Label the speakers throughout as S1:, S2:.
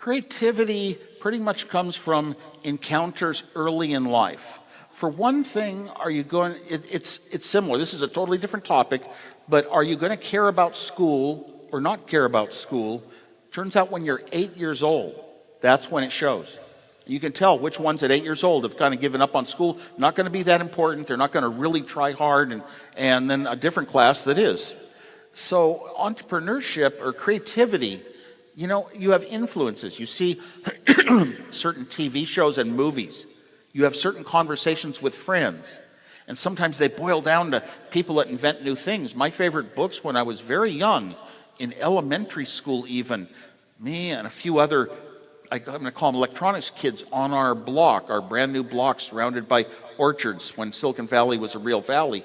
S1: Creativity pretty much comes from encounters early in life. For one thing, it's similar. This is a totally different topic, but are you going to care about school or not care about school? Turns out when you're 8 years old, that's when it shows. You can tell which ones at 8 years old have kind of given up on school, not going to be that important, they're not going to really try hard, and then a different class that is. So entrepreneurship or creativity, you have influences. You see certain TV shows and movies. You have certain conversations with friends. And sometimes they boil down to people that invent new things. My favorite books when I was very young, in elementary school even, me and a few other, I'm going to call them electronics kids, on our block, our brand new block surrounded by orchards when Silicon Valley was a real valley.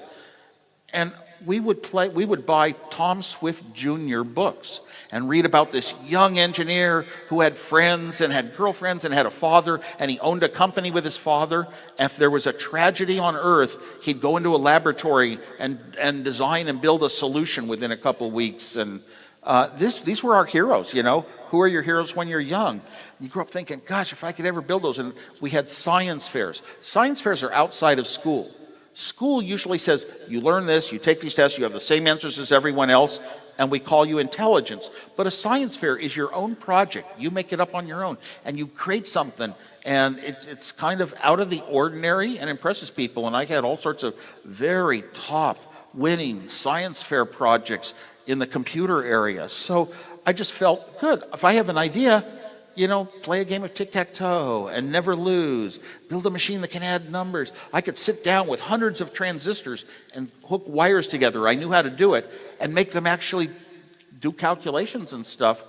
S1: And we would buy Tom Swift Jr. books and read about this young engineer who had friends and had girlfriends and had a father, and he owned a company with his father. And if there was a tragedy on Earth, he'd go into a laboratory and design and build a solution within a couple weeks. And these were our heroes, Who are your heroes when you're young? You grew up thinking, gosh, if I could ever build those. And we had science fairs. Science fairs are outside of school. School usually says, you learn this, you take these tests, you have the same answers as everyone else, and we call you intelligence. But a science fair is your own project. You make it up on your own, and you create something, and it's kind of out of the ordinary and impresses people. And I had all sorts of very top winning science fair projects in the computer area. So I just felt, good, if I have an idea, play a game of tic-tac-toe and never lose. Build a machine that can add numbers. I could sit down with hundreds of transistors and hook wires together. I knew how to do it and make them actually do calculations and stuff.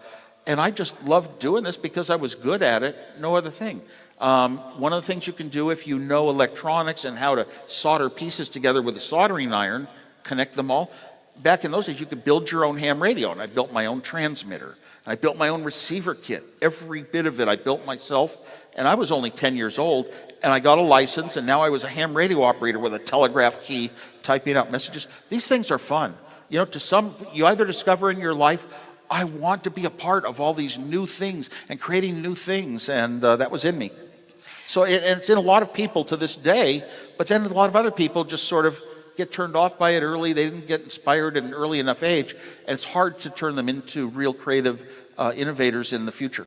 S1: And I just loved doing this because I was good at it, no other thing. One of the things you can do if you know electronics and how to solder pieces together with a soldering iron, connect them all. Back in those days, you could build your own ham radio, and I built my own transmitter. I built my own receiver kit. Every bit of it I built myself, and I was only 10 years old, and I got a license, and now I was a ham radio operator with a telegraph key, typing out messages. These things are fun. You either discover in your life, I want to be a part of all these new things and creating new things, and that was in me. So it's in a lot of people to this day, but then a lot of other people just sort of get turned off by it early. They didn't get inspired at an early enough age, and it's hard to turn them into real creative innovators in the future.